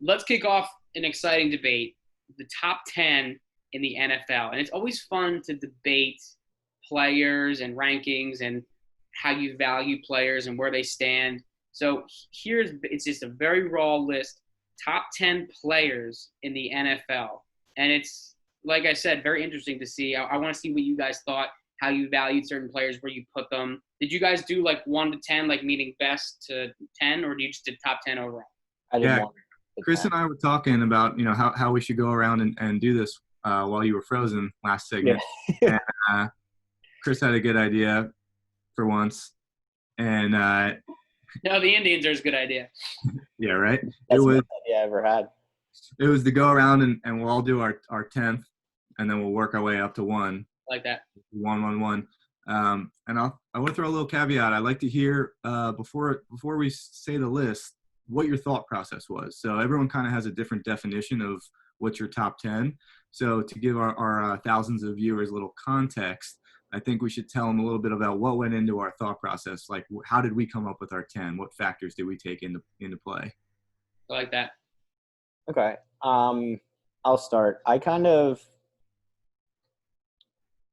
let's kick off an exciting debate, the top 10 in the NFL. And it's always fun to debate players and rankings and how you value players and where they stand. So it's just a very raw list, top 10 players in the NFL. And it's, like I said, very interesting to see. I want to see what you guys thought, how you valued certain players, where you put them. Did you guys do like 1 to 10, like meaning best to 10, or do you just did top 10 overall? I did Yeah, 1 to Chris 10. and I were talking about, how we should go around and do this while you were frozen last segment. Yeah. And Chris had a good idea for once. And No, the Indians are a good idea. yeah, right? That's the best idea I ever had. It was to go around and we'll all do our 10th, and then we'll work our way up to 1. Like that. 1, 1, 1. And I want to throw a little caveat. I'd like to hear before we say the list, what your thought process was. So everyone kind of has a different definition of what's your top 10. So to give our thousands of viewers a little context, I think we should tell them a little bit about what went into our thought process. Like, how did we come up with our 10? What factors did we take into play? I like that. Okay. I'll start. I kind of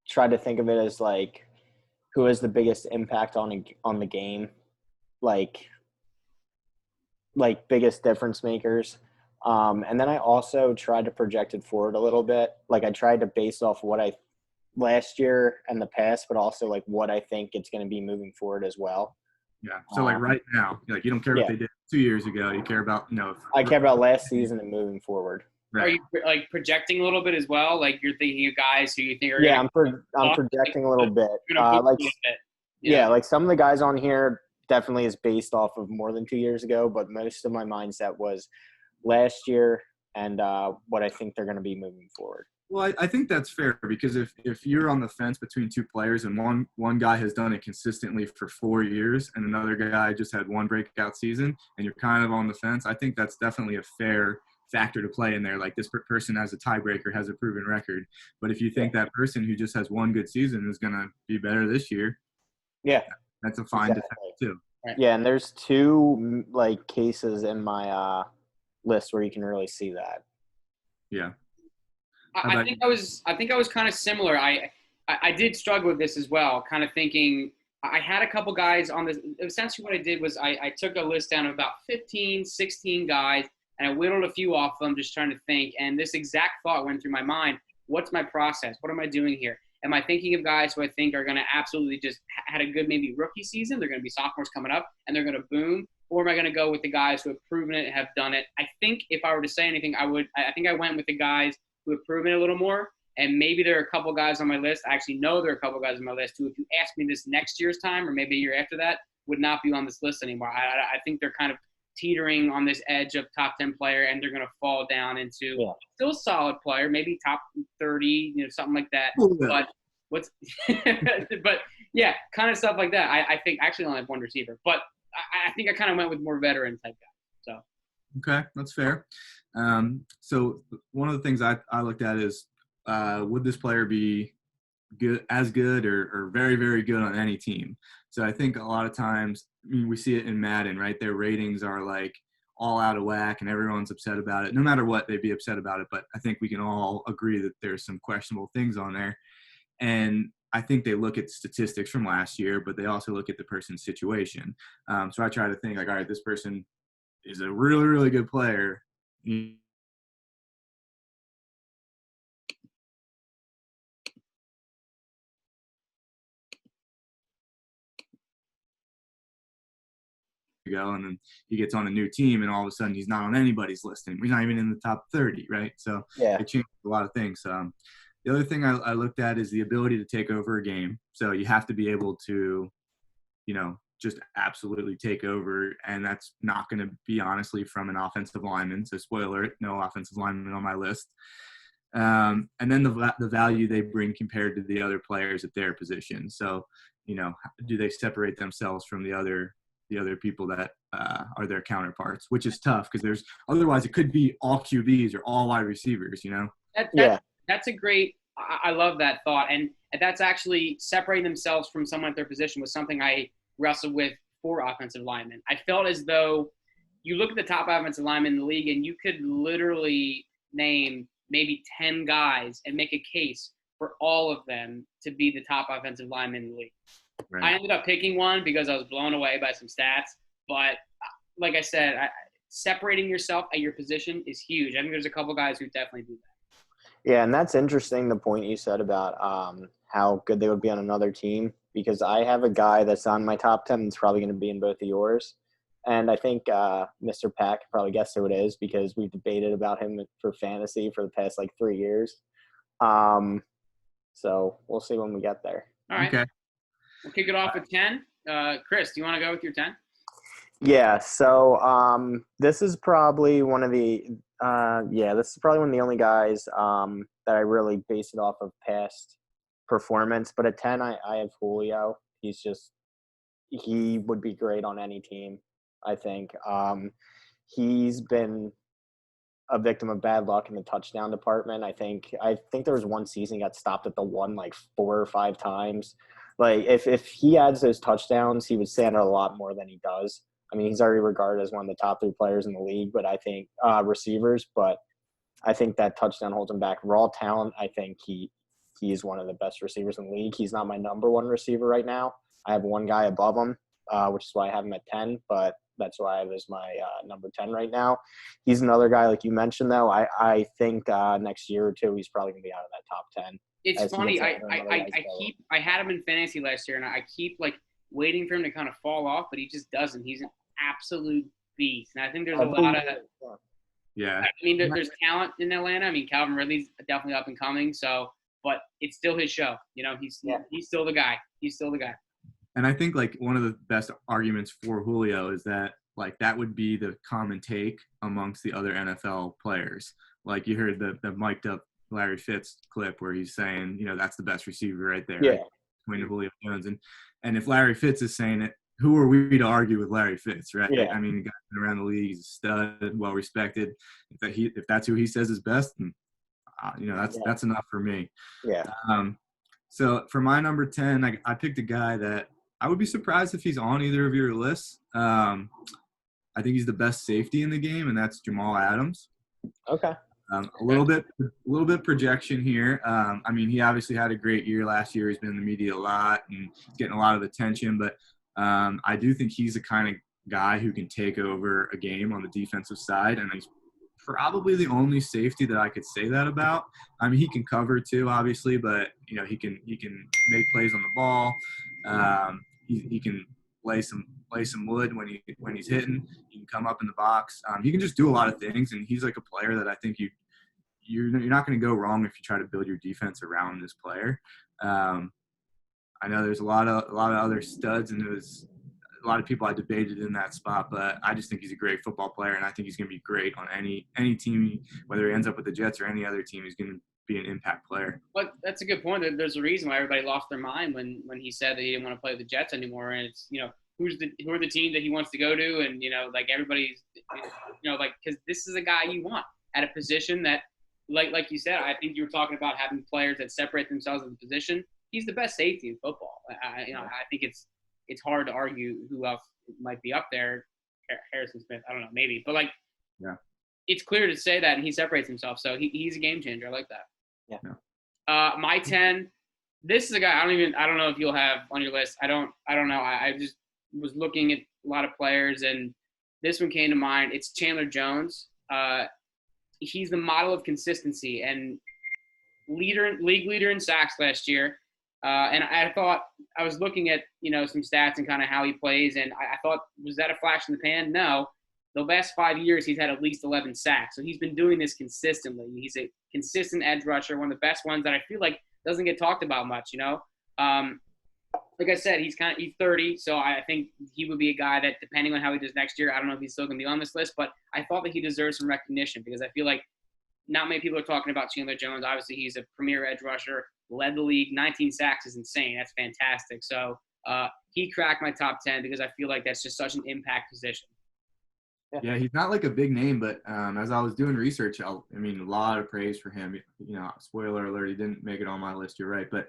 tried to think of it as like who has the biggest impact on the game, like biggest difference makers. And then I also tried to project it forward a little bit. Like I tried to base off what I last year and the past, but also like what I think it's going to be moving forward as well. Yeah. So like right now, like you don't care what they did 2 years ago. You care about, I care about last season and moving forward. Right. Are you like projecting a little bit as well? Like you're thinking of guys who you think are I'm projecting a little bit. Like some of the guys on here definitely is based off of more than 2 years ago, but most of my mindset was last year and what I think they're going to be moving forward. Well, I think that's fair because if you're on the fence between two players and one guy has done it consistently for 4 years and another guy just had one breakout season and you're kind of on the fence, I think that's definitely a fair factor to play in there. Like this person has a tiebreaker, has a proven record. But if you think that person who just has one good season is going to be better this year, that's a fine defense too. Yeah, and there's 2 like cases in my list where you can really see that. Yeah. I think I was kind of similar. I did struggle with this as well, kind of thinking I had a couple guys on this. Essentially what I did was I took a list down of about 15, 16 guys, and I whittled a few off them just trying to think. And this exact thought went through my mind. What's my process? What am I doing here? Am I thinking of guys who I think are going to absolutely just had a good maybe rookie season? They're going to be sophomores coming up, and they're going to boom. Or am I going to go with the guys who have proven it, have done it? I think if I were to say anything, I went with the guys who have proven it a little more. And maybe there are a couple guys on my list. I actually know there are a couple guys on my list who, if you ask me this next year's time or maybe a year after that, would not be on this list anymore. I think they're kind of teetering on this edge of top 10 player, and they're going to fall down into still solid player, maybe top 30, something like that. But but yeah, kind of stuff like that. I think actually only have one receiver, but I think I kind of went with more veteran type guy. So. Okay, that's fair. So one of the things I looked at is would this player be good or very, very good on any team? So I think a lot of times, we see it in Madden, right? Their ratings are like all out of whack and everyone's upset about it. No matter what, they'd be upset about it. But I think we can all agree that there's some questionable things on there. And I think they look at statistics from last year, but they also look at the person's situation. So I try to think like, all right, this person is a really, really good player. Go and then he gets on a new team and all of a sudden he's not on anybody's list anymore. He's not even in the top 30, right? So it changes a lot of things. The other thing I looked at is the ability to take over a game. So you have to be able to, just absolutely take over, and that's not going to be honestly from an offensive lineman. So spoiler, no offensive lineman on my list. And then the value they bring compared to the other players at their position. So, do they separate themselves from the other people that are their counterparts, which is tough because otherwise it could be all QBs or all wide receivers, That's a great – I love that thought. And that's actually separating themselves from someone at their position was something I wrestled with for offensive linemen. I felt as though you look at the top offensive linemen in the league, and you could literally name maybe 10 guys and make a case for all of them to be the top offensive lineman in the league. Right. I ended up picking one because I was blown away by some stats. But like I said, separating yourself at your position is huge. I think there's a couple guys who definitely do that. Yeah, and that's interesting, the point you said about how good they would be on another team, because I have a guy that's on my top 10 that's probably going to be in both of yours. And I think Mr. Pack probably guessed who it is, because we've debated about him for fantasy for the past, 3 years. So we'll see when we get there. All right. Okay. We'll kick it off with 10. Chris, do you want to go with your 10? Yeah, so this is probably one of the only guys that I really base it off of past performance. But at 10, I have Julio. He would be great on any team, I think. He's been a victim of bad luck in the touchdown department. I think there was one season he got stopped at the one 4 or 5 times. If he adds those touchdowns, he would stand out a lot more than he does. I mean, he's already regarded as one of the top 3 players in the league, but I think receivers. But I think that touchdown holds him back. Raw talent, I think he's one of the best receivers in the league. He's not my number 1 receiver right now. I have one guy above him, which is why I have him at 10. But that's why I have as my number 10 right now. He's another guy, like you mentioned, though. I think next year or two he's probably going to be out of that top 10. It's funny. I had him in fantasy last year, and I keep waiting for him to kind of fall off, but he just doesn't. He's an absolute beast. And I think there's a lot of – yeah. I mean, there's talent in Atlanta. I mean, Calvin Ridley's definitely up and coming. So, but it's still his show. He's still the guy. He's still the guy. And I think one of the best arguments for Julio is that that would be the common take amongst the other NFL players. You heard the mic'd up Larry Fitz clip where he's saying, that's the best receiver right there. Yeah. Between Julio Jones. And if Larry Fitz is saying it, who are we to argue with Larry Fitz, right? Yeah. I mean, the guy around the league, he's a stud, well respected. If that's who he says is best, then, that's enough for me. Yeah. So for my number 10, I picked a guy that I would be surprised if he's on either of your lists. I think he's the best safety in the game, and that's Jamal Adams. Okay. A little bit projection here. I mean, he obviously had a great year last year. He's been in the media a lot and getting a lot of attention. But I do think he's the kind of guy who can take over a game on the defensive side, and he's probably the only safety that I could say that about. I mean, he can cover too, obviously, but he can make plays on the ball. He can lay some wood when he's hitting. He can come up in the box. He can just do a lot of things, and he's a player that I think you're not going to go wrong if you try to build your defense around this player. I know there's a lot of other studs, and there's a lot of people I debated in that spot, but I just think he's a great football player, and I think he's going to be great on any team, whether he ends up with the Jets or any other team. He's going to be an impact player. But that's a good point. There's a reason why everybody lost their mind when he said that he didn't want to play with the Jets anymore, and it's who are the teams that he wants to go to, and everybody's because this is a guy you want at a position that like you said, I think you were talking about having players that separate themselves in the position. He's the best safety in football. I think it's hard to argue who else might be up there. Harrison Smith, I don't know, maybe, but it's clear to say that, and he separates himself, so he's a game changer. I like that. Yeah. My 10. This is a guy I don't know if you'll have on your list. I don't know. I just was looking at a lot of players, and this one came to mind. It's Chandler Jones. He's the model of consistency and league leader in sacks last year. And I thought I was looking at some stats and kind of how he plays, and I thought, was that a flash in the pan? No. The last 5 years, he's had at least 11 sacks. So he's been doing this consistently. He's a consistent edge rusher, one of the best ones that I feel like doesn't get talked about much, Like I said, he's 30, so I think he would be a guy that, depending on how he does next year, I don't know if he's still going to be on this list, but I thought that he deserves some recognition because I feel like not many people are talking about Chandler Jones. Obviously, he's a premier edge rusher, led the league. 19 sacks is insane. That's fantastic. So he cracked my top 10 because I feel like that's just such an impact position. Yeah, he's not a big name, but as I was doing research, a lot of praise for him. Spoiler alert, he didn't make it on my list. You're right, but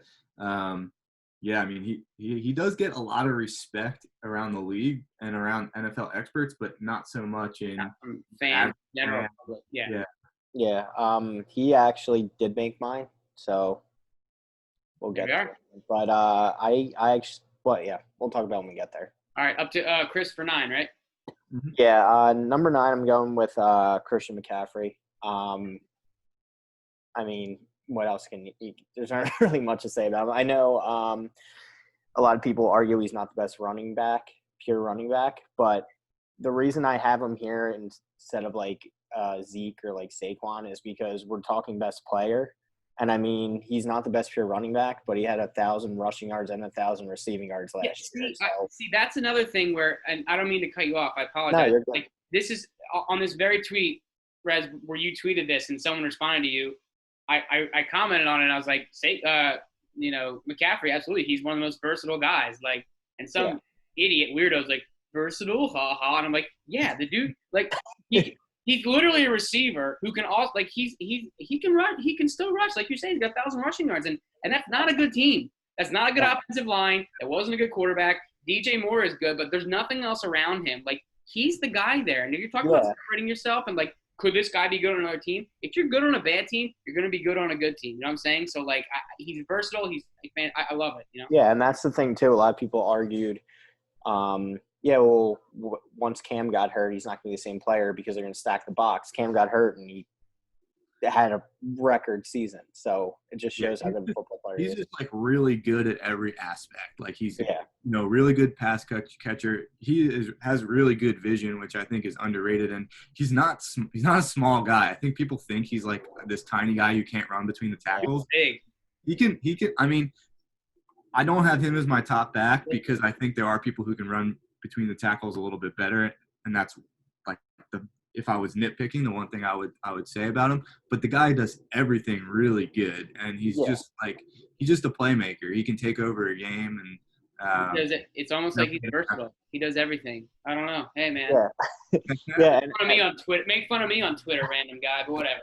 Yeah, I mean, he does get a lot of respect around the league and around NFL experts, but not so much in fans, general public. Yeah. Yeah. He actually did make mine, so we'll get there. But I actually, well, yeah, we'll talk about when we get there. All right, up to Chris for 9, right? Mm-hmm. Yeah, number 9, I'm going with Christian McCaffrey. I mean, what else can you – there's not really much to say about him. I know a lot of people argue he's not the best pure running back, but the reason I have him here instead of like Zeke or like Saquon is because we're talking best player. And I mean, he's not the best pure running back, but he had 1,000 rushing yards and 1,000 receiving yards last year. See, that's another thing where, and I don't mean to cut you off. I apologize. No, like, this is on this very tweet, Rez, where you tweeted this and someone responded to you. I commented on it. And I was like, McCaffrey, absolutely, he's one of the most versatile guys. Like, and some idiot weirdo's like, versatile, ha ha. And I'm like, yeah, the dude, like, he's literally a receiver who can also, like, he can run, he can still rush. Like you're saying, he's got 1,000 rushing yards, and that's not a good team. That's not a good offensive line. That wasn't a good quarterback. DJ Moore is good, but there's nothing else around him. Like, he's the guy there. And if you're talking about separating yourself and like, could this guy be good on another team? If you're good on a bad team, you're going to be good on a good team. You know what I'm saying? So, like, he's versatile. He's like, man, I love it. You know? Yeah, and that's the thing too. A lot of people argued, once Cam got hurt, he's not going to be the same player because they're going to stack the box. Cam got hurt and he had a record season, so it just shows how good a football player he's is. He's just like really good at every aspect. Like he's really good pass catcher. He has really good vision, which I think is underrated. And he's not a small guy. I think people think he's like this tiny guy who can't run between the tackles. Big. He can. I mean, I don't have him as my top back because I think there are people who can run between the tackles a little bit better, and that's like if I was nitpicking, the one thing I would say about him. But the guy does everything really good, and he's just a playmaker. He can take over a game, and he does it. It's almost like he's versatile. He does everything. I don't know. Hey man. Yeah. Make fun of me on Twitter. Make fun of me on Twitter, random guy. But whatever.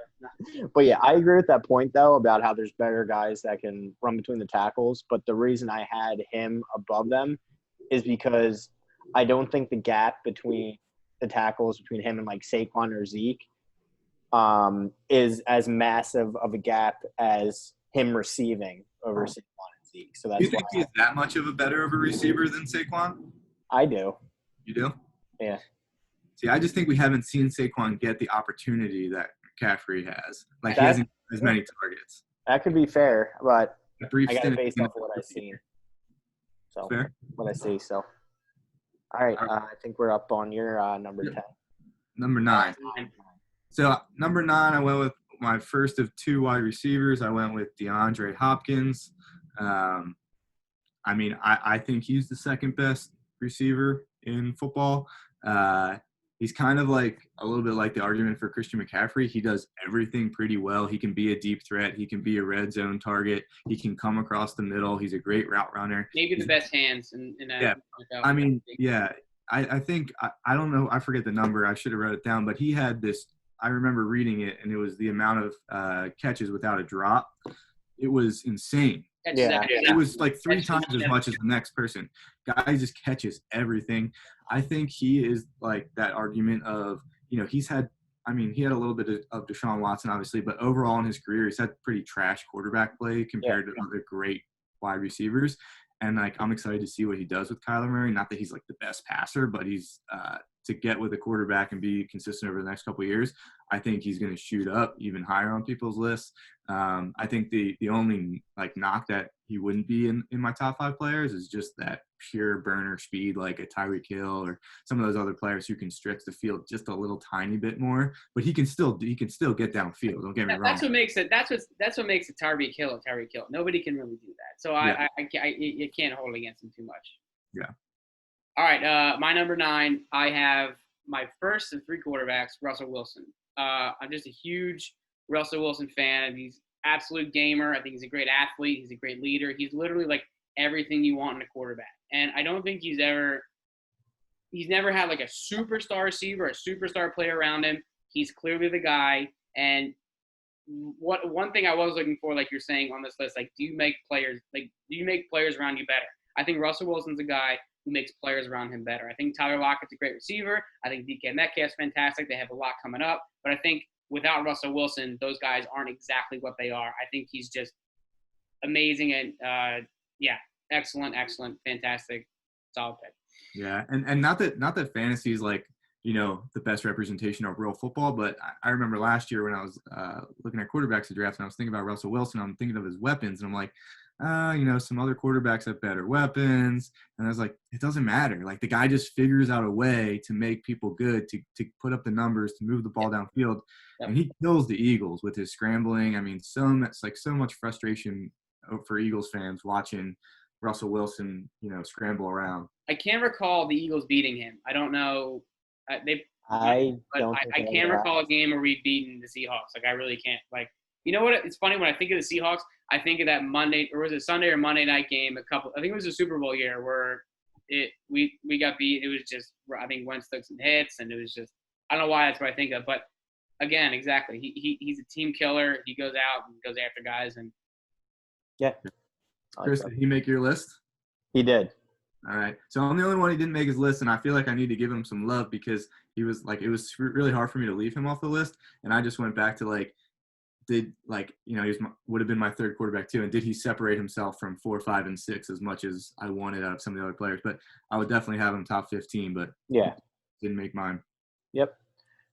But yeah, I agree with that point though about how there's better guys that can run between the tackles. But the reason I had him above them is because I don't think the gap between the tackles between him and like Saquon or Zeke is as massive of a gap as him receiving over Saquon and Zeke. So that's you think he's that much of a better of a receiver than Saquon? I do. You do? Yeah. See, I just think we haven't seen Saquon get the opportunity that McCaffrey has. Like he hasn't as many targets. That could be fair, but I got it based off of what I've seen. So fair. What I see. So. All right, I think we're up on your number 10. Number 9. So number 9, I went with my first of 2 wide receivers. I went with DeAndre Hopkins. I mean, I think he's the second best receiver in football. He's kind of like a little bit like the argument for Christian McCaffrey. He does everything pretty well. He can be a deep threat. He can be a red zone target. He can come across the middle. He's a great route runner. Maybe the best hands in that. Yeah. I mean, yeah. I think I don't know. I forget the number. I should have wrote it down. But he had this – I remember reading it, and it was the amount of catches without a drop. It was insane. Yeah. It was like 3 times as much as the next person. Guy just catches everything. I think he is like that argument of, he had a little bit of Deshaun Watson, obviously, but overall in his career, he's had pretty trash quarterback play compared to other great wide receivers. And like, I'm excited to see what he does with Kyler Murray. Not that he's like the best passer, but he's to get with a quarterback and be consistent over the next couple of years. I think he's going to shoot up even higher on people's lists. I think the only like knock that he wouldn't be in my top 5 players is just that pure burner speed, like a Tyreek Hill or some of those other players who can stretch the field just a little tiny bit more. But he can still get downfield. Don't get me wrong. That's what makes it. That's what makes it Tyreek Hill a Tyreek Hill. Nobody can really do that. So you can't hold against him too much. Yeah. All right. My number 9. I have my first of 3 quarterbacks, Russell Wilson. I'm just a huge Russell Wilson fan. He's absolute gamer. I think he's a great athlete. He's a great leader. He's literally like everything you want in a quarterback. And I don't think he's never had like a superstar receiver, a superstar player around him. He's clearly the guy. And one thing I was looking for, like you're saying on this list, like do you make players around you better? I think Russell Wilson's a guy who makes players around him better. I think Tyler Lockett's a great receiver. I think DK Metcalf's fantastic. They have a lot coming up. But I think without Russell Wilson, those guys aren't exactly what they are. I think he's just amazing and excellent, fantastic, solid pick. Yeah, and not that fantasy is like, the best representation of real football, but I remember last year when I was looking at quarterbacks to draft and I was thinking about Russell Wilson, I'm thinking of his weapons, and I'm like, some other quarterbacks have better weapons, and I was like, it doesn't matter. Like the guy just figures out a way to make people good, to put up the numbers, to move the ball downfield, and he kills the Eagles with his scrambling. I mean, so much frustration for Eagles fans watching Russell Wilson, scramble around. I can't recall the Eagles beating him. I don't know. I can't recall a game where we've beaten the Seahawks. Like I really can't. Like, you know what? It's funny when I think of the Seahawks, I think of that Monday, or was it Sunday or Monday night game? I think it was a Super Bowl year where we got beat. It was just, I think Wentz took some hits, and it was just, I don't know why that's what I think of. But again, exactly, he's a team killer. He goes out and goes after guys, and yeah. Chris, did he make your list? He did. All right. So I'm the only one who didn't make his list, and I feel like I need to give him some love because he was like, it was really hard for me to leave him off the list. And I just went back to he would have been my third quarterback too. And did he separate himself from 4, 5, and 6 as much as I wanted out of some of the other players? But I would definitely have him top 15, but yeah, didn't make mine. Yep.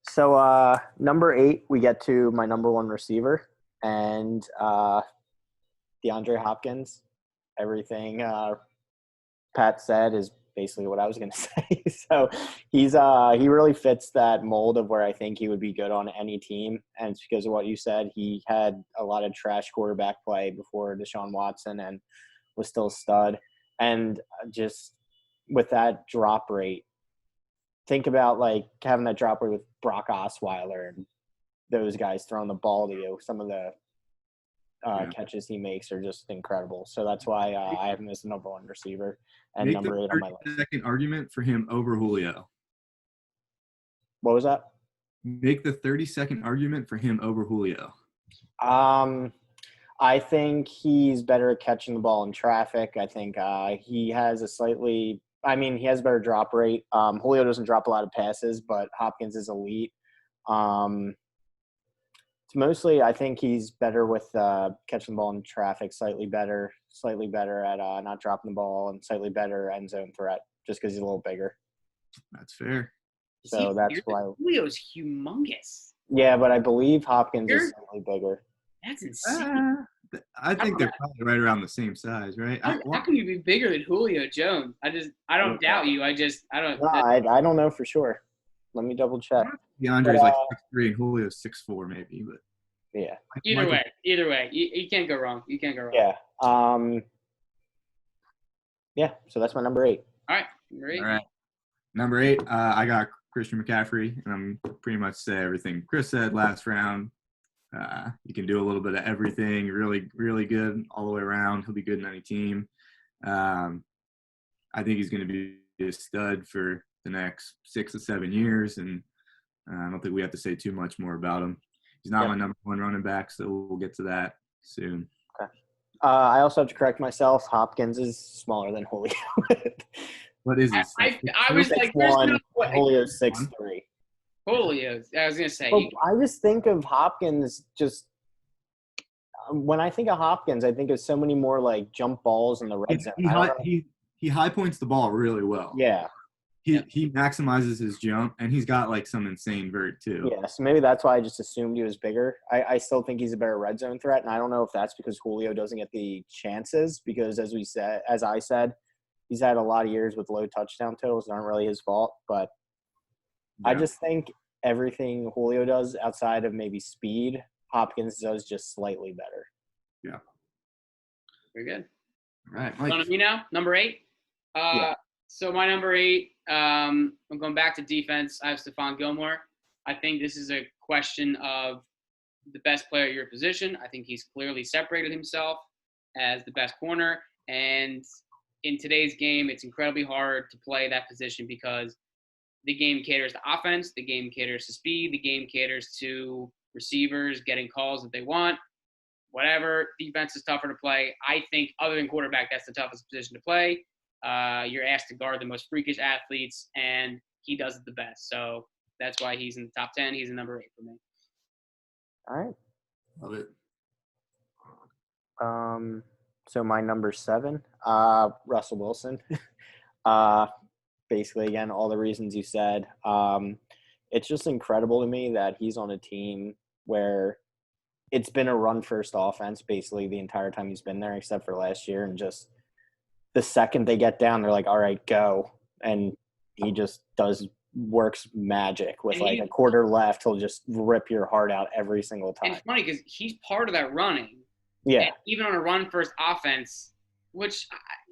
So number 8, we get to my number 1 receiver, and DeAndre Hopkins. Everything Pat said is basically what I was going to say. So he really fits that mold of where I think he would be good on any team. And it's because of what you said. He had a lot of trash quarterback play before Deshaun Watson and was still a stud. And just with that drop rate, think about like having that drop rate with Brock Osweiler and those guys throwing the ball to you. Some of the catches he makes are just incredible. So that's why I have him as the number 1 receiver and Make number 8 on my list. Second argument for him over Julio. What was that? Make the 30-second argument for him over Julio. I think he's better at catching the ball in traffic. I think he has he has a better drop rate. Julio doesn't drop a lot of passes, but Hopkins is elite. Mostly, I think he's better with catching the ball in traffic, slightly better at not dropping the ball, and slightly better end zone threat, just because he's a little bigger. That's fair. So that's why Julio's humongous. Yeah, but I believe Hopkins is slightly bigger. That's insane. I think they're probably right around the same size, right? How can you be bigger than Julio Jones? I don't doubt you. I don't. No, I don't know for sure. Let me double check. DeAndre's like 6'3" and Julio's 6'4" maybe, but yeah. Either way, you can't go wrong. You can't go wrong. Yeah. Yeah. So that's my number 8. All right. Great. All right. Number 8, I got Christian McCaffrey, and I'm pretty much say everything Chris said last round. You can do a little bit of everything. Really, really good all the way around. He'll be good in any team. I think he's going to be a stud for the next 6 to 7 years, and I don't think we have to say too much more about him. He's not my number 1 running back, so we'll get to that soon. Okay. I also have to correct myself. Hopkins is smaller than Julio. What is he? I was like, there's no way. Julio's 6'3". Julio's. I was gonna say. Well, I just think of Hopkins. Just when I think of Hopkins, I think of so many more like jump balls in the red zone. He high points the ball really well. Yeah. He maximizes his jump, and he's got like some insane vert too. Yeah, so maybe that's why I just assumed he was bigger. I still think he's a better red zone threat, and I don't know if that's because Julio doesn't get the chances because, as I said, he's had a lot of years with low touchdown totals that aren't really his fault. But yeah. I just think everything Julio does outside of maybe speed, Hopkins does just slightly better. Yeah. Very good. All right, Mike. On to me now, number 8. Yeah. So my number 8, I'm going back to defense. I have Stephon Gilmore. I think this is a question of the best player at your position. I think he's clearly separated himself as the best corner. And in today's game, it's incredibly hard to play that position because the game caters to offense, the game caters to speed, the game caters to receivers getting calls that they want, whatever. Defense is tougher to play. I think other than quarterback, that's the toughest position to play. You're asked to guard the most freakish athletes, and he does it the best. So that's why he's in the top 10. He's a number 8 for me. All right. Love it. So my number 7, Russell Wilson. Basically, again, all the reasons you said. It's just incredible to me that he's on a team where it's been a run-first offense basically the entire time he's been there, except for last year. And just the second they get down, they're like, all right, go. And he just works magic with like a quarter left. He'll just rip your heart out every single time. And it's funny because he's part of that running. Yeah. And even on a run-first offense, which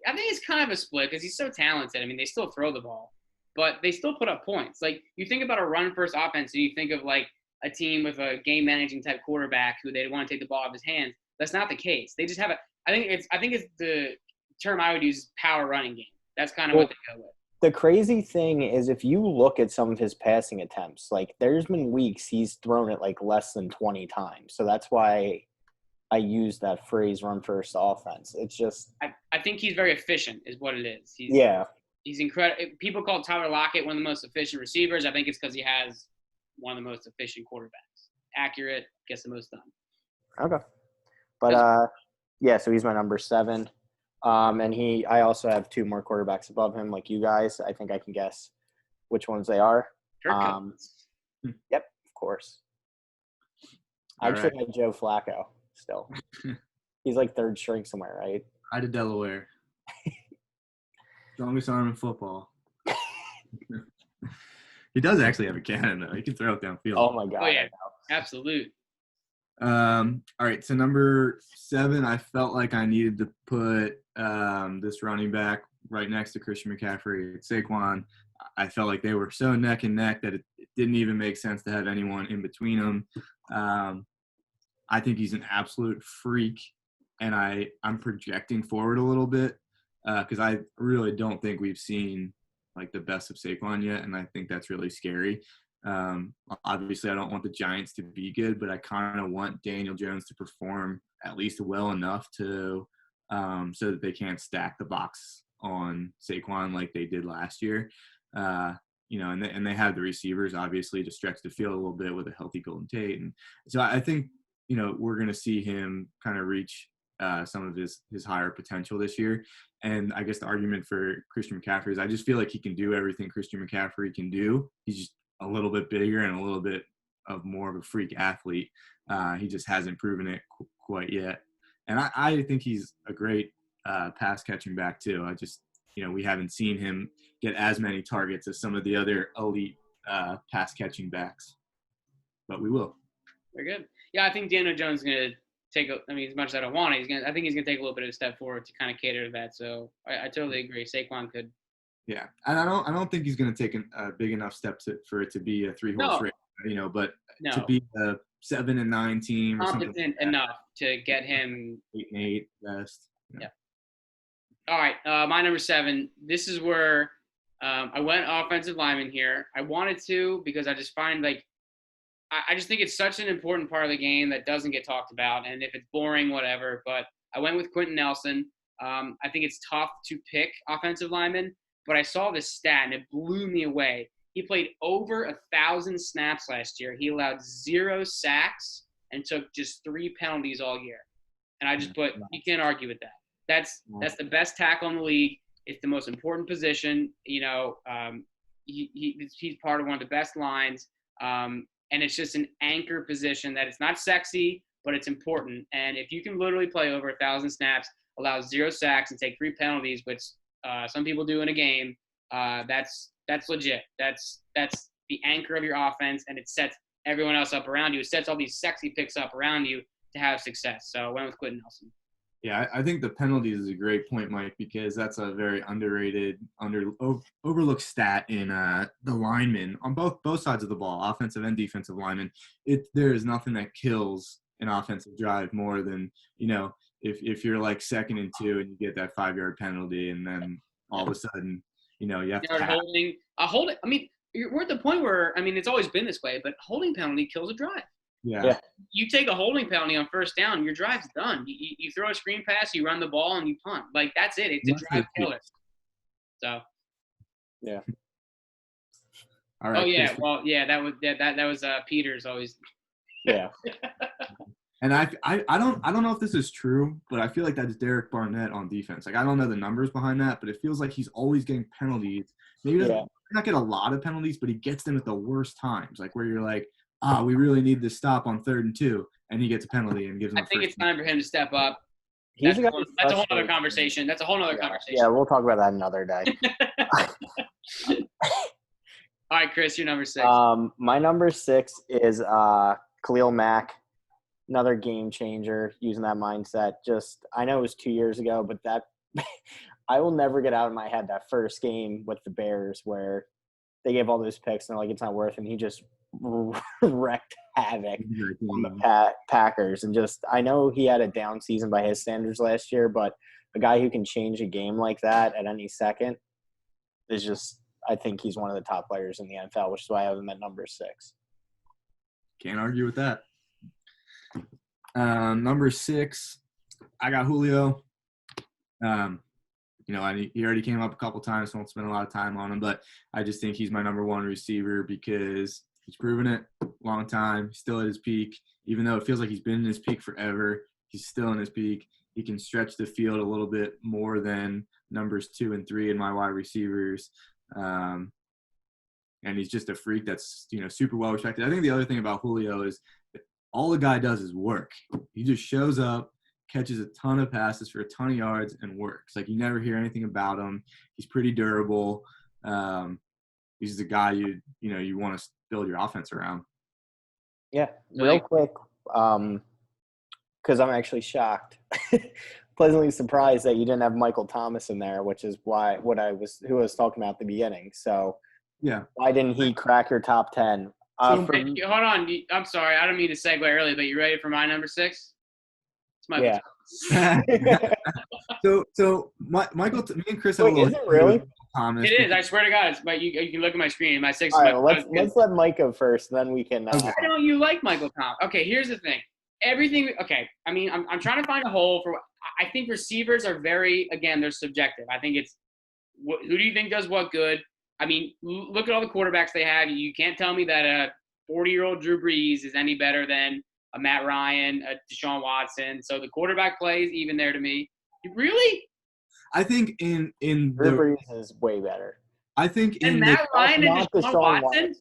I think is kind of a split because he's so talented. I mean, they still throw the ball, but they still put up points. Like, you think about a run-first offense and you think of, like, a team with a game-managing type quarterback who they want to take the ball out of his hands. That's not the case. They just have I think it's the term I would use is power running game. That's kind of what they go with. The crazy thing is if you look at some of his passing attempts, like there's been weeks he's thrown it like less than 20 times. So that's why I use that phrase run first offense. It's just I think he's very efficient is what it is. He's incredible. People call Tyler Lockett one of the most efficient receivers. I think it's because he has one of the most efficient quarterbacks. Accurate, gets the most done. Okay. But yeah, so he's my number 7. And I also have 2 more quarterbacks above him, like you guys. I think I can guess which ones they are. Yep, of course. I actually had Joe Flacco still. He's like 3rd string somewhere, right? I did Delaware. Strongest arm in football. He does actually have a cannon, though. He can throw it downfield. Oh, my God. Oh, yeah. Absolute. All right, so number 7, I felt like I needed to put this running back right next to Christian McCaffrey. Saquon, I felt like they were so neck and neck that it didn't even make sense to have anyone in between them. I think he's an absolute freak, and I'm projecting forward a little bit because I really don't think we've seen like the best of Saquon yet, and I think that's really scary. Obviously, I don't want the Giants to be good, but I kind of want Daniel Jones to perform at least well enough to so that they can't stack the box on Saquon like they did last year. And they have the receivers obviously to stretch the field a little bit with a healthy Golden Tate, and so I think we're going to see him kind of reach some of his higher potential this year. And I guess the argument for Christian McCaffrey is I just feel like he can do everything Christian McCaffrey can do. He's just a little bit bigger and a little bit of more of a freak athlete. He just hasn't proven it quite yet. And I think he's a great pass catching back too. I just, we haven't seen him get as many targets as some of the other elite pass catching backs, but we will. Very good. Yeah, I think Daniel Jones is going to take as much as I don't want it, I think he's going to take a little bit of a step forward to kind of cater to that. So I totally agree. Saquon could. Yeah, and I don't think he's going to take a big enough step for it to be a 3-horse race, but to be a 7-9 team, or competent something like enough to get him 8-8 best. Yeah. All right, my number 7. This is where I went offensive lineman here. I wanted to because I just find I just think it's such an important part of the game that doesn't get talked about. And if it's boring, whatever. But I went with Quentin Nelson. I think it's tough to pick offensive linemen, but I saw this stat and it blew me away. He played over 1,000 snaps last year. He allowed 0 sacks and took just 3 penalties all year. And I just you can't argue with that. That's the best tackle in the league. It's the most important position. He's part of one of the best lines. And it's just an anchor position that it's not sexy, but it's important. And if you can literally play over 1,000 snaps, allow 0 sacks, and take 3 penalties, which some people do in a game, that's legit. That's the anchor of your offense, and it sets everyone else up around you. It sets all these sexy picks up around you to have success. So I went with Quentin Nelson. Yeah, I think the penalties is a great point, Mike, because that's a very underrated, overlooked stat in the linemen on both sides of the ball, offensive and defensive linemen. There is nothing that kills an offensive drive more than, if you're like 2nd and 2 and you get that 5-yard penalty, and then all of a sudden, you have to holding. I mean, we're at the point where it's always been this way, but holding penalty kills a drive. Yeah. You take a holding penalty on first down, your drive's done. You throw a screen pass, you run the ball, and you punt. Like, that's it. It's a drive killer. So. Yeah. All right. Oh yeah. Well, yeah. That was Peter's always. Yeah. And I don't know if this is true, but I feel like that's Derek Barnett on defense. Like, I don't know the numbers behind that, but it feels like he's always getting penalties. Maybe he doesn't not get a lot of penalties, but he gets them at the worst times. Like, where you're like, we really need this stop on 3rd and 2, and he gets a penalty and gives them. I think it's time for him to step up. That's a whole other conversation. That's a whole other conversation. Yeah, we'll talk about that another day. All right, Chris, your number 6. My number 6 is Khalil Mack. Another game changer using that mindset. I know it was 2 years ago, but that I will never get out of my head that first game with the Bears where they gave all those picks and they're like, it's not worth it. And he just wrecked havoc on the Packers. And I know he had a down season by his standards last year, but a guy who can change a game like that at any second is I think he's one of the top players in the NFL, which is why I have him at number 6. Can't argue with that. Number 6, I got Julio. He already came up a couple times, so I won't spend a lot of time on him, but I just think he's my number 1 receiver because he's proven it a long time. He's still at his peak. Even though it feels like he's been in his peak forever, he's still in his peak. He can stretch the field a little bit more than numbers 2 and 3 in my wide receivers. And he's just a freak that's, super well respected. I think the other thing about Julio is all the guy does is work. He just shows up, catches a ton of passes for a ton of yards, and works. Like, you never hear anything about him. He's pretty durable. He's the guy you want to build your offense around. Yeah, real quick, because I'm actually shocked, pleasantly surprised that you didn't have Michael Thomas in there, which is who I was talking about at the beginning. So, yeah, why didn't he crack your top 10? Hold on. I'm sorry. I don't mean to segue early, but you ready for my number 6? It's Michael Thomas. So Michael, me and Chris. Wait, is it really? Thomas. It is. I swear to God. But you can look at my screen. My 6. All right, let's let Mike go first, then we can. Why don't you like Michael Thomas? Okay, here's the thing. Everything. Okay, I mean, I'm trying to find a hole for. I think receivers are they're subjective. I think it's who do you think does what good? I mean, look at all the quarterbacks they have. You can't tell me that a 40-year-old Drew Brees is any better than a Matt Ryan, a Deshaun Watson. So the quarterback play is even there to me. Really? I think in Drew Brees is way better. I think in Matt Ryan and Deshaun Watson.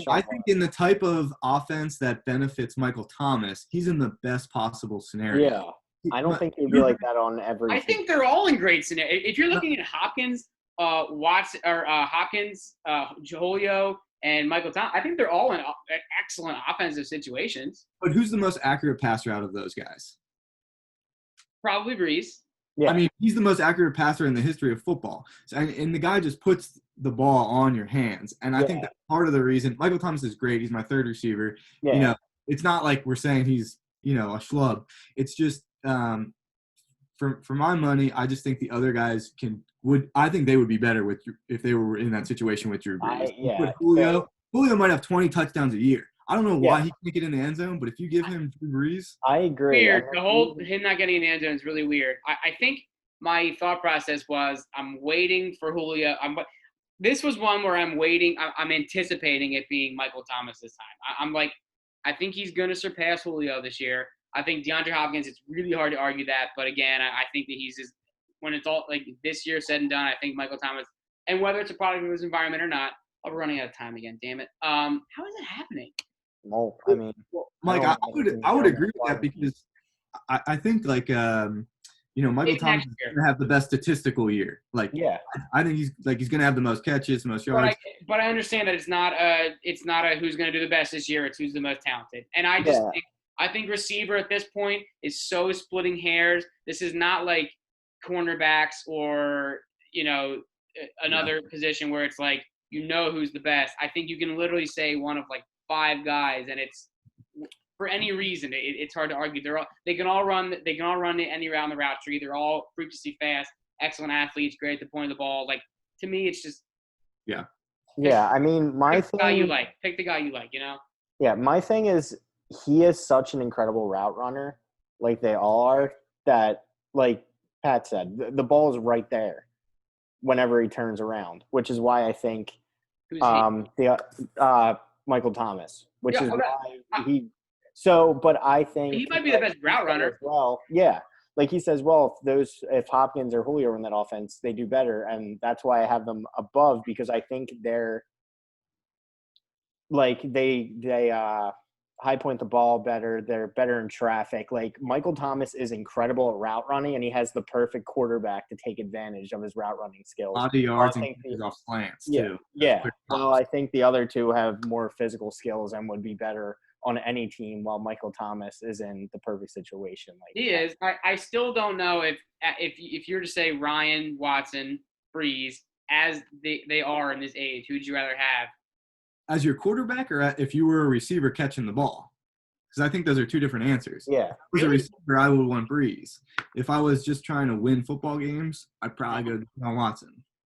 I think in the type of offense that benefits Michael Thomas, he's in the best possible scenario. Yeah, I don't think he'd be like that on every. I think they're all in great scenarios. If you're looking at Hopkins, Julio, and Michael Thomas, I think they're all in excellent offensive situations. But who's the most accurate passer out of those guys? Probably Brees. Yeah. I mean, he's the most accurate passer in the history of football. And the guy just puts the ball on your hands. And I think that's part of the reason. Michael Thomas is great. He's my 3rd receiver. Yeah. It's not like we're saying he's, a schlub. It's just for my money, I just think the other guys I think they would be better if they were in that situation with Drew Brees. Julio might have 20 touchdowns a year. I don't know why he can't get in the end zone, but if you give him Drew Brees. I agree. Weird. The whole him not getting in the end zone is really weird. I think my thought process was I'm waiting for Julio. This was one where I'm waiting. I'm anticipating it being Michael Thomas this time. I'm like, I think he's going to surpass Julio this year. I think DeAndre Hopkins, it's really hard to argue that. But again, I think that he's just, when it's all like this year said and done, I think Michael Thomas, and whether it's a product of his environment or not, I'm running out of time again, damn it. How is it happening? Well, I mean, Mike, I would agree with that because I think Michael Thomas is going to have the best statistical year. I think he's going to have the most catches, most yards. But I understand that it's not a who's going to do the best this year. It's who's the most talented. And I think receiver at this point is so splitting hairs. This is not like cornerbacks or another position where it's like who's the best. I think you can literally say one of like 5 guys, and it's for any reason it's hard to argue. They can all run any route on the route tree. They're all freakishly fast, excellent athletes, great at the point of the ball. Like, to me, it's just I mean, pick the guy you like. Pick the guy you like. Yeah, my thing is he is such an incredible route runner, like they all are, that, like Pat said, the ball is right there whenever he turns around, which is why I think Michael Thomas, which is why he – so, but I think – he might be the best route runner. Well, yeah. Like he says, well, if Hopkins or Julio are in that offense, they do better. And that's why I have them above, because I think they're like they high point the ball better. They're better in traffic. Like Michael Thomas is incredible at route running, and he has the perfect quarterback to take advantage of his route running skills. A lot of yards and off slants too. Yeah. Well, I think the other two have more physical skills and would be better on any team, while Michael Thomas is in the perfect situation. Like he is. I still don't know if you're to say Ryan, Watson, Breeze as they are in this age, who'd you rather have? As your quarterback, or if you were a receiver catching the ball? Because I think those are two different answers. Yeah. As a receiver, I would want Breeze. If I was just trying to win football games, I'd probably go Deshaun Watson.